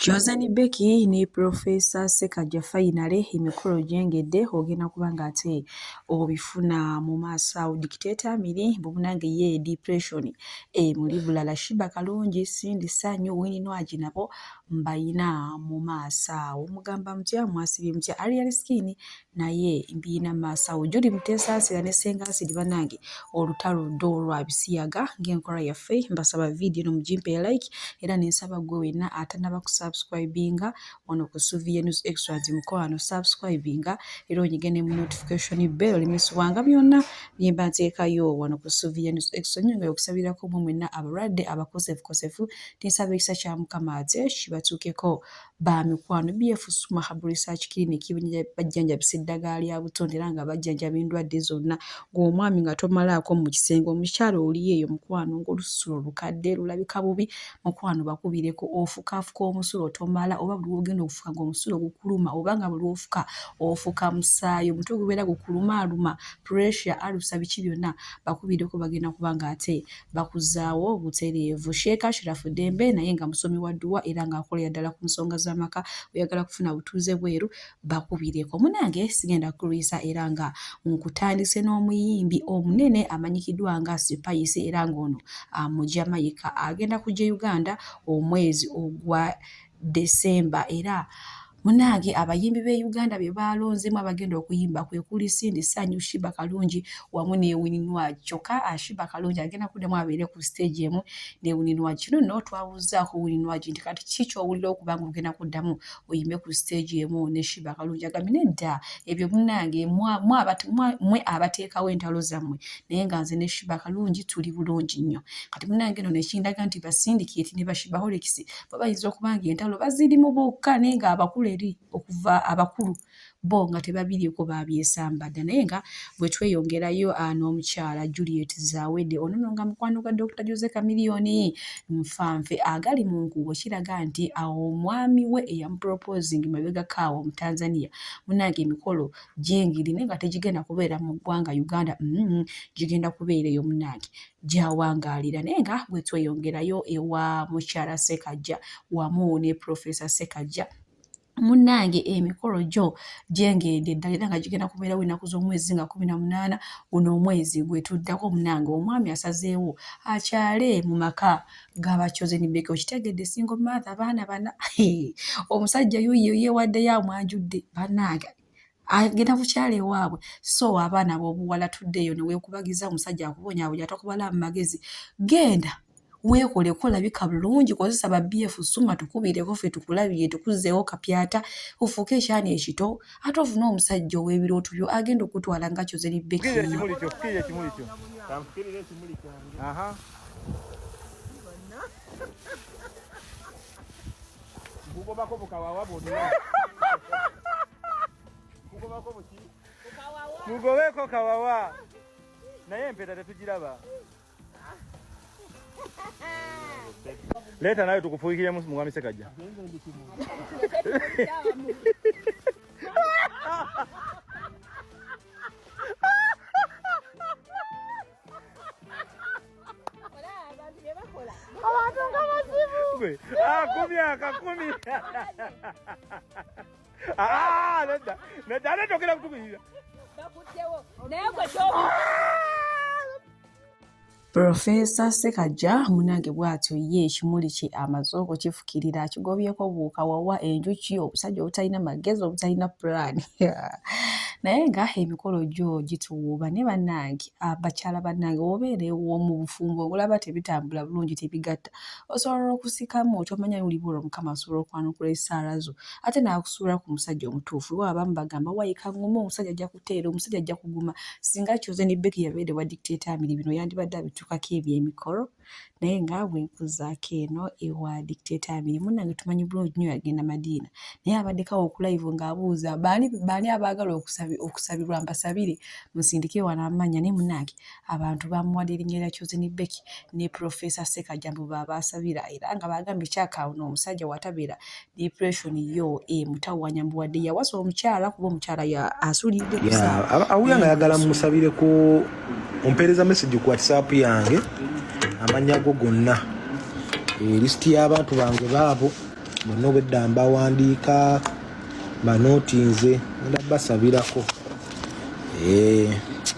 Jozani Becky ne Professor Ssekaggya finally emikolo gyengedde ogenda kubanga ate obifuna mu maaso awo dictator miri bubunange ye depression muli bulala Shiba Kalungi Cindy Sanyu Winnie Nwagi nabo mbayina mu maaso awo mugamba mutya mwasibye mutya Ariel Skin naye mbiyina mu maaso awo Judy Muteesa ne Senga Asidi banange olutalo ddo lwabisiyaga ng'enkola yaffe mbasaba video no mujimpe like era nensaba gwe wenna atanaba subscribinga ono ku Suvie News Extras mukwano subscribinga era onyigene mu notification bell limeswanga byonna byemba nteekayo wano ku Suvie News Extras nyonga okusabirako mu mwenna abalwadde abakosefu tinsaba ekisa kya Mukama ate kibatuukeko ba mikwano BF Suma Herbal Research Clinic bajjanjabisa eddagala lya butonde era nga bajjanjaba endwadde zonna ng'omwami nga tomalaako mu kisenge omukyalo oli eyo mukwano ng'olusulo lukadde lulabika bubi mukwano bakubireko ofukafuka omusulo tomala oba buli ogenda okufuka ng'omusulo gukuluma oba nga buli ofuka ofuka musaayi omutwe gubeera gukulumaaluma pressure alusa biki byonna bakubireko bagenda kubanga ate bakuzaawo butereevu Sheikh Ashraf Dembe naye nga musomi wa dduwa era ng'akolera ddala ku nsonga z'amaka oyagala kufuna butuuze bweru bakubireko munange sigenda kulwisa era nga nkutandise n'omuyimbi omunene amanyikiddwa nga Spice era ng'ono mu Jamaica agenda kujja Uganda omwezi ogwa December era munange abayimbi be Uganda be balonzemu abagenda okuyimba kwe kuli Cindy Sanyu Shiba Kalungi wamu ne Winnie Nwagi kyokka Shiba Kalungi agenda kuddamu abeere ku stage emu ne Winnie Nwagi kino nno twawuzzaako Winnie Nwagi nti kati ki ky'owulira okubanga ogenda kuddamu oyimbe ku stage emu ne Shiba Kalungi agambye nedda ebyo munange mwe abateekawo entalo zammwe naye nga nze ne Shiba Kalungi tuli bulungi nnyo kati munange nno nekindaga nti basindiketi ne bashiba holekisi babayinza okubanga entalo bazirimu bokka naye nga abakulu eri okuva abakulu bo nga tebabiriiko babyesambadde naye nga bwe tweyongerayo n'omukyala Juliet Zawede ono nga mukwano gwa Dr. Jose Chameleone nfanfe agali mu nkubo kiraga nti omwami we eyamuproposing mabega kaawo mu Tanzania munange emikolo gyengiri naye nga tegigenda kubeera mu ggwanga Uganda gigenda kubeera eyo munange gyawangaalira naye nga bwe tweyongerayo ewa mukyala Ssekaggya wamu ne Professor Ssekaggya munange emikolo gyo gyengedde ddala era nga gigenda kubeerawo ennaku z'omwezi nga 18 guno omwezi gwe tuddako munange omwami asazeewo akyale mu maka g'Abachozeni Becky okitegedde single mother abaana bana omusajja yuyo yeewaddeyo amwanjudde banange agenda kukyala ewaabwe so abaana b'obuwala tuddeeyo ne weekubagiza omusajja akubonyaabonya atakubala mu magezi genda weekole kolabika bulungi kozesa ba BF Suma tukubireko ffe tukulabire tukuzzeewo kapyata ofuuke ekyana ekito ate ofuna omusajja ow'ebirooto byo agenda okutwala nga Jozani Becky mugobeko kawawa naye empeta tetugiraba leta nayo tukufuikire mwami Ssekaggya kumi nedda netokera kutukirira Professor Ssekaggya munange bw'atyo ye ekimuli kye amaze okukifukirira akigobyeko buuka wawa enjuki obusajja obutalina magezi obutalina pulaani naye nga emikolo gyo gituwuuba ne bannange abakyala bannange obeera ew'omu bufumbo olaba tebitambula bulungi tebigatta osobola okusikamu tomanya ulibula Omukama asobola okwanukula essaala zo ate n'akusuula ku musajja omutuufu lwa abamu bagamba wayika nguma omusajja ajja kuteera omusajja ajja kuguma singa Jozani Becky yabeere wa dictator amiri bino yandibadde abitukako ebyemikolo naye nga bwe nkuzaako eno ewa dictator amiri munnange tumanyi bulungi nnyo yagenda Madiina naye abaddekawo okulive ng'abuuza baani abaagala okusabirwa mbasabire musindike wano amanya naye munnange abantu bamuwadde erinnya lya Jozani Becky ne Professor Ssekaggya mbu baabasabira era nga bagambye kyakaawo n'omusajja watabeera depression yo mutawanya mbuwadde yawasa omukyala kuba omukyala asulidde awuya nga yagala musabire ku ompeereza message ku WhatsApp yange amanya go gonna lisiti y'abantu bange baabo bonna obwedda mbawandiika banootinze ngenda basabirako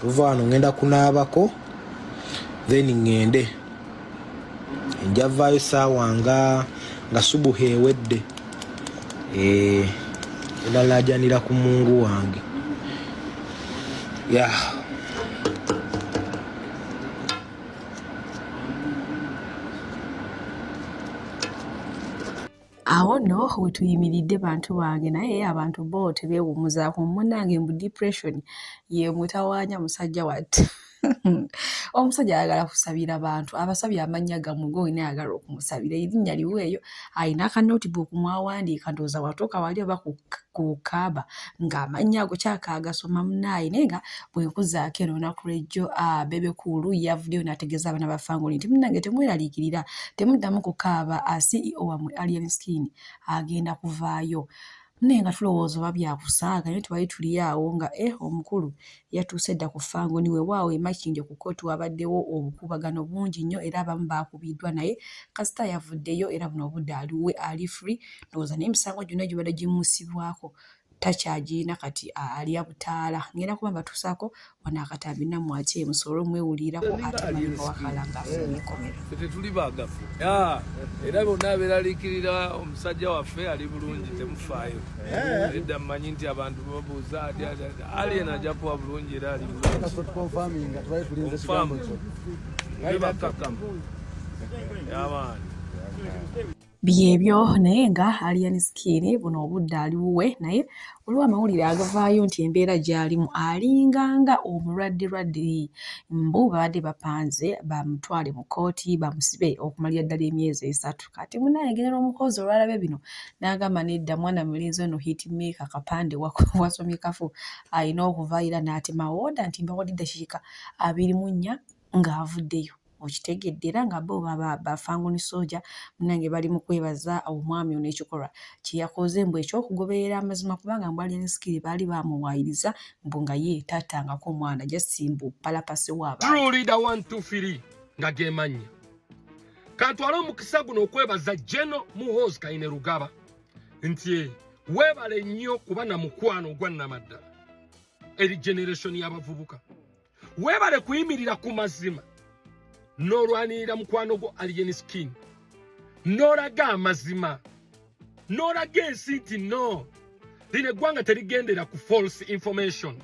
kuva wano ngenda kunaabako then ngende njavaayo saawa nga subuhi ewedde endalajanira ku mungu wange awo no wetuyimiridde bantu bange naye abantu bo tebeewumuzaako munnange mu depression ye mutawaanya musajja watte omusajja ayagala kusabira bantu abasabye amannya gammwe gwe ayagala okumusabira erinnya liweeyo ayina akanotibook mwawandiika ndowooza watuuka wali oba ku kaaba ng'amannya ago kyakaagasoma munaaye naye nga bwe nkuzaako eno olunaku lw'ejjo Bebe Cool yavuddeyo n'ategeeza abaana ba Fangoni nti munnange temweraliikirira temuddamu kukaaba CEO wammwe Alien Skin agenda kuvaayo naye nga tulowooza oba byakusaaga naye twali tuli awo nga omukulu yatuuse dda ku Fangoni weewaawo emakindye ku kkooti wabaddewo obukuubagano bungi nnyo era abamu baakubiddwa naye kasita yavuddeyo era buno obudde ali free ndowooza naye emisango gyonna gibadde gimusibwako takyagirina kati ali abutaala ngenda kuba mbatuusaako wano akatambi nammwe ate emusobole omwewulirako ate malimba wakala ng'afulumya ekkomero tetuli baagafu era bonna abeeraliikirira omusajja waffe ali bulungi temufaayo edda mmanyi nti abantu babuuza Alien ajja kuba bulungi era ali bulungi bakakamu yamaani byebyo naye nga Alien Skin buno obudde ali wuwe naye olwa amawulire agavaayo nti embeera gy'alimu alinganga omulwadde mbu babadde bapanze bamutwale mu kkooti bamusibe okumalira ddala emyezi 3 kati munayegerera omukozi olwalabe bino n'agamba nedda mwana mulenzi ono hitmaker kapande wasomye kafu alina okuvaayira n'atema wooda nti mbawadde eddakiika 24 ng'avuddeyo okitegedde era nga bo ba Fangoni Soldier munnange bali mu kwebaza omwami ono ekikolwa kye yakoze mbu ekyokugoberera amazima kubanga mbu Alien Skin baali bamuwaayiriza mbu nga ye taatangako omwana jasimbu palapase waaba True Leader 123 nga gemanya kantwala omukisa guno okwebaza General Muhoozi Kainerugaba nti weebale nnyo kuba na mukwano ogwa nnamaddala eri generation y'abavubuka weebale kuyimirira ku mazima n'olwanirira mukwano gwo Alien Skin n'olaga amazima n'olaga ensi nti no lino eggwanga terigendera ku false information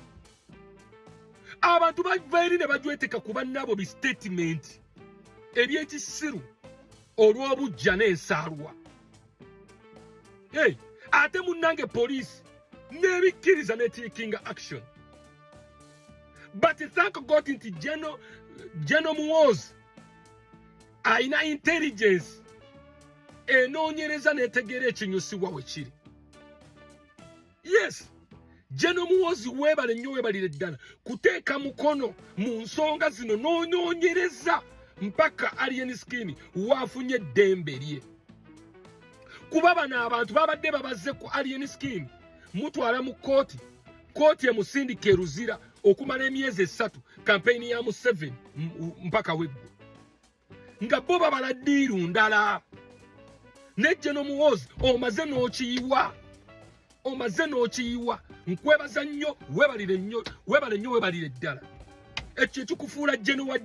abantu bavaeri ne bajweteka ku bannabo bi statement eby'ekisiru olw'obujja n'ensaalwa ate munnange poliisi n'ebikkiriza n'etakinga action but thank God nti General Muhoozi aina intelligence enoonyereza n'etegeera ekinyusibwa we kiri. Yes, General Muhoozi weebale nnyo weebalire ddala kuteeka mukono mu nsonga zino n'onoonyereza mpaka Alien Skin waafunye eddembe lye. Kuba bano abantu babadde babaze ku Alien Skin mutwala mu kooti emusindika eruzira okumala emyezi 3 kampeyini ya Museveni mpaka weggwa nga bo babala ddiiru ndala ne General Muhoozi omaze n'okiyiwa nkwebaza nnyo weebalire ddala ekyo kikufuula General wa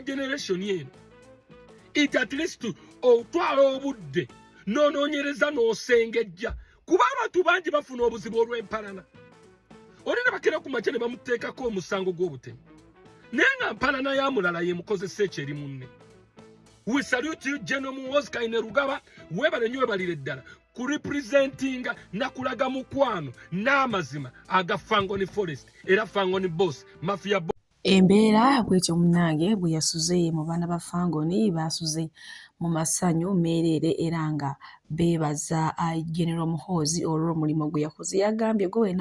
generation eno it at least otwala obudde n'onoonyereza n'osengejja kuba abantu bangi bafuna obuzibu olw'empalana oli ne bakera ku makya ne bamuteekako omusango gw'obutemu naye nga mpalana ya mulala ye mukozesa ekyeri munne. We salute you General Muhoozi Kainerugaba weebale nnyo weebalire ddala ku representinga nakulaga mukwano n'amazima aga Fangoni Forest era Fangoni Boss Mafia embeera bwetyo munnange bwe yasuze mu baana ba Fangoni basuze mu masanyu meerere era nga beebaza General Muhoozi olw'omulimu gwe yakoze yagambye gwe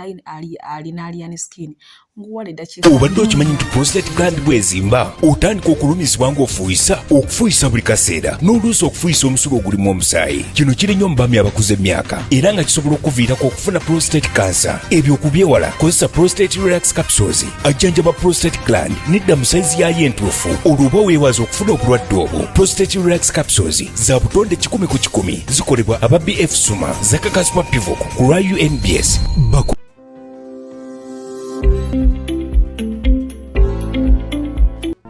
alina Alien Skin obadde okimanyi nti prostate gland bwezimba otandika okulumizibwa ng'ofuuyisa okufuuyisa buli kaseera n'oluusi okufuuyisa omusulo ogulimu omusaayi kino kiri nnyo mu bami abakuze emyaka era nga kisobola okuviirako okufuna prostate cancer ebyo okubyewala kozesa prostate relax capsules ajjanjaba prostate gland nedda mu sayizi yayo entuufu olwo oba weewaza okufuna obulwadde obwo prostate relax capsules capsules za butonde 10 ku 10 zikolebwa aba BF Suma zakakaswa Pivok ku UNBS baku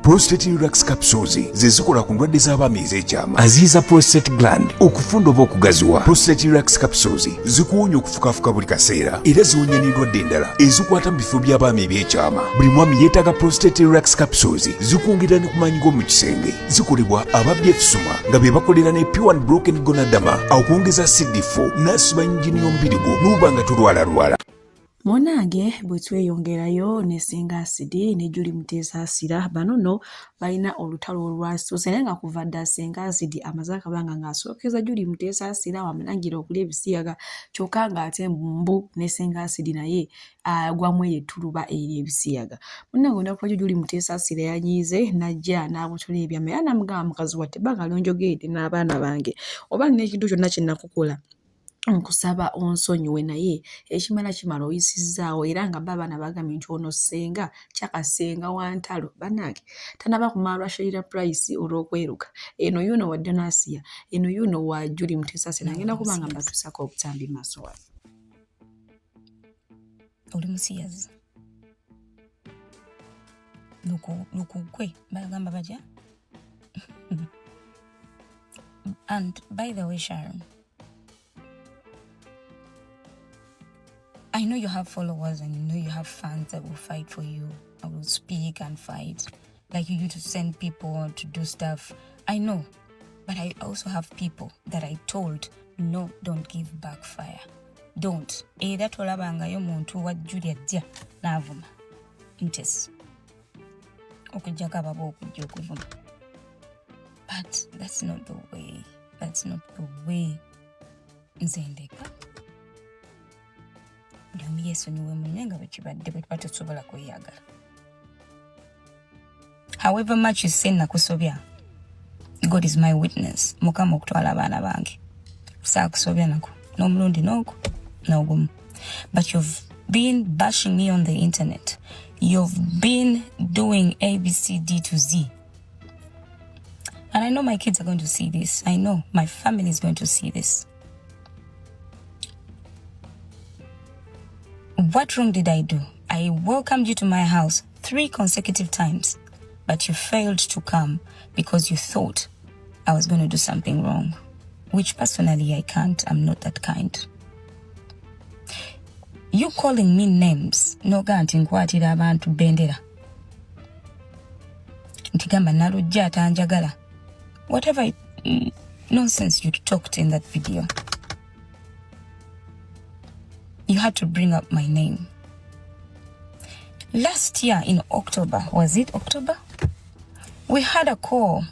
Prostate Relax Capsules zezikola ku ndwadde z'abaami ez'ekyama aziiza prostate gland okufunda oba okugaziwa. Prostate Relax Capsules zikuwonya okufukafuka buli kaseera era ziwonya n'endwadde endala ezikwata mu bifo by'abaami eby'ekyama. Buli mwami yeetaaga Prostate Relax Capsules zikwongera ne kumaanyi g'omu kisenge. Zikolebwa aba BF Suma nga be bakolera ne Pure and Broken Gonadama okwongeza CD4 n'asiba yingini y'omubiri gwo n'oba nga tulwalalwala. Monange bwe tweyongerayo ne Singa Acid ne Julie Muteesa Asira bano no balina olutalo olwasoose naye nga kuva dda Singa Acid amaze akabanga ng'asookeza Julie Muteesa Asira wamulangira okulya ebisiyaga kyokka ng'ate mbu ne Singa Acid naye agwamu etuluba eri ebisiyaga. Munnange onakuwa Julie Muteesa Asira yanyiize najja n'abutula ebyama era namugamba mukazi watte bbanga lyonjogedde n'abaana bange oba nina ekintu kyonna kye nakukola nkusaba onsonyiwe naye ekimala kimala oyisizzaawo era nga babaana bagambye nti ono Ssenga kyakasenga wa ntalo bannange tanaba kumaalwa Sheila Price olw'okweruka eno yuno wa Donasia eno yuno wa Julie Muteesa Asira ngenda kubanga mbatuusako okutambi maaso waffe. Oli musiyazi lukukwe bagamba baja. And by the way, Sharon, I know you have followers and you know you have fans that will fight for you, that will speak and fight. Like you used to send people to do stuff. I know. But I also have people that I told, no, don't give back fire. Don't. Era tolabanga yo muntu wa Julia dia navuma. Intes. Okujaka babo okujja okuvuma. But that's not the way. That's not the way. Nzendeka. However much you sin nakusobya, God is my witness. Mukama okutwala abaana bange. Saakusobya nako. No mulundi nogo. No. But you've been bashing me on the internet. You've been doing A, B, C, D to Z. And I know my kids are going to see this. I know my family is going to see this. What wrong did I do? I welcomed you to my house 3 consecutive times, but you failed to come because you thought I was going to do something wrong, which personally I can't. I'm not that kind. You calling me names, no ganti nkwatira abantu bendera. Ntigamba nalujja atanjagala. Whatever nonsense you talked in that video. You had to bring up my name. Last year in October, was it October? We had a call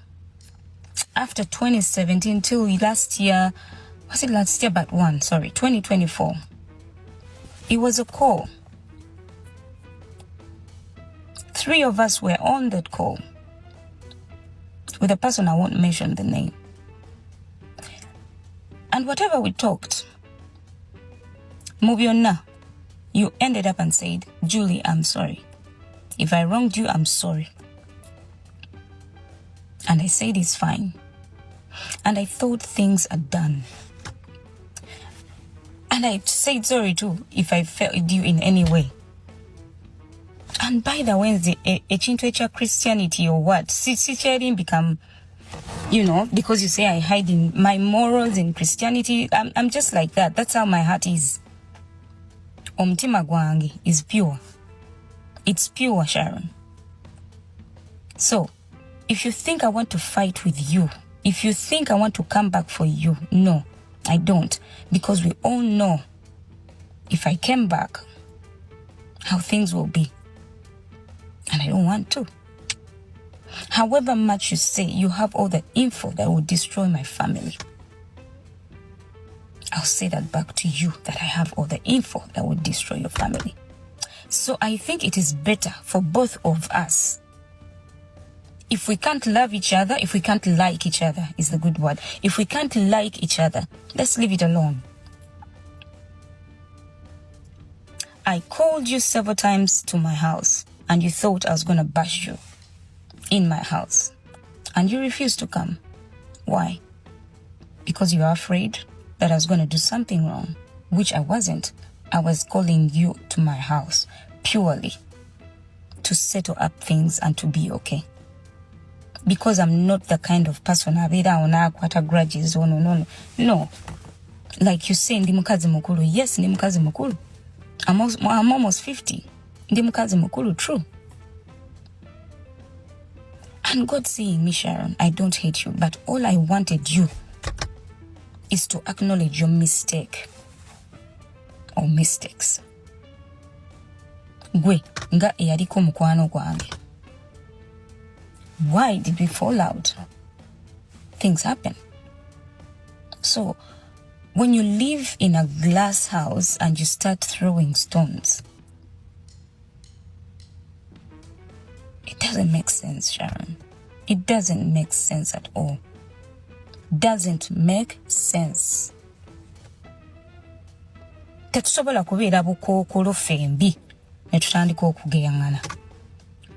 after 2017 till last year. Was it last year? But 2024. It was a call. 3 of us were on that call with a person I won't mention the name. And whatever we talked, Mubyonna, you ended up and said, Julie, I'm sorry. If I wronged you, I'm sorry. And I said it's fine. And I thought things are done. And I said sorry too if I failed you in any way. And by the Wednesday, a Chintoecha Christianity or what? Sharing become, because you say I hide in my morals in Christianity. I'm just like that. That's how my heart is. Omutima gwange is pure. It's pure, Sharon. So, if you think I want to fight with you, if you think I want to come back for you, no, I don't. Because we all know if I came back, how things will be. And I don't want to. However much you say, you have all the info that will destroy my family. I'll say that back to you, that I have all the info that would destroy your family. So I think it is better for both of us. If we can't love each other, if we can't like each other, is the good word. If we can't like each other, let's leave it alone. I called you several times to my house, and you thought I was going to bash you in my house. And you refused to come. Why? Because you are afraid that I was going to do something wrong, which I wasn't. I was calling you to my house purely to settle up things and to be okay. Because I'm not the kind of person what grudges. No. Like you say, ndi mukazi mukulu. Yes, ndi mukazi mukulu. I'm almost 50. Ndi mukazi mukulu, true. And God saying me, Sharon, I don't hate you, but all I wanted you is to acknowledge your mistake or mistakes. Gwe nga yaliko mukwano gwange. Why did we fall out? Things happen. So, when you live in a glass house and you start throwing stones, it doesn't make sense, Sharon. It doesn't make sense at all. Doesn't make sense. Tetusobola kubeera bukookolo fembi ne tutandika okugeyangana.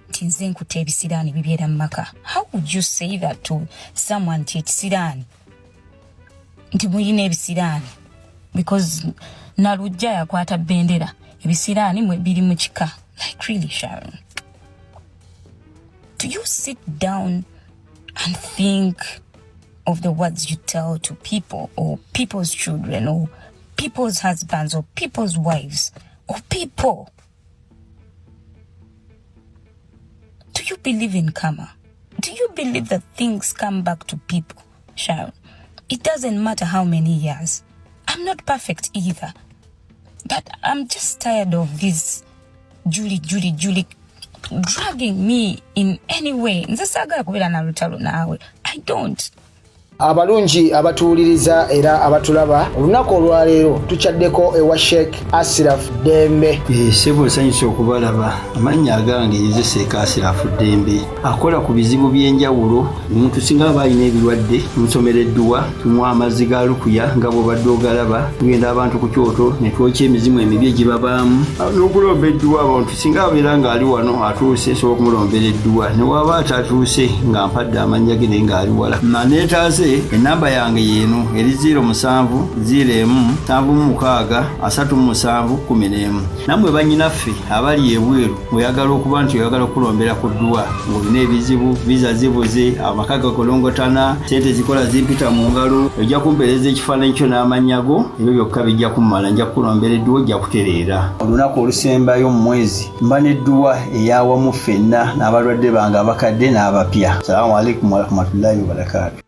Nti nkutte ebisiraani bibeera mu maka. How would you say that to someone nti ekisiraani? Nti muyina ebisiraani. Because nalujja yakwata bendera. Ebisiraani mwe biri mu kika. Like really, Sharon? Do you sit down and think of the words you tell to people or people's children or people's husbands or people's wives or people? Do you believe in karma? Do you believe that things come back to people, Sharon? It doesn't matter how many years. I'm not perfect either. But I'm just tired of this Julie dragging me in any way. I don't. Abalungi abatuuliriza era abatulaba olunaku olwaleero tuchaddeko ewa Sheikh Ashraf Dembe. Sebo sanyusa okubalaba amannya agange Seeka Ashraf Dembe akola ku bizibu by'enjawulo. Omuntu singa aba alina ebirwadde musomereddwa tumwa amazzi ga lukuya nga bw'obadde ogalaba tugenda abantu ku kyoto ne twokya emizimu emibi egibabaamu n'okulomba edduwa. Abantu singa abeera ng'ali wano atuuse sobola okumulombera edduwa ne waba atatuuse nga mpadde amannya ge naye ng'ali wala maneetaaze. Enamba yange yeno eri 0701763711. Namwe bannyinaffe abali ebweru oyagala okuba nti oyagala okulombera ku dduwa ng'olina ebizibu viza zibuze amaka gakolongotana sente zikola zimpita mu ngalo ojja kumpeereza ekifaananyi kyo n'amanyago ebyo byokka bijja kummala nja kukulombera edduwa ojja kutereera. Olunaku olusembayo mu mwezi mba n'edduwa eyawamu ffenna n'abalwadde bange abakadde n'abapya. Salaamu alaikum wa rahmatullahi wa barakatuh.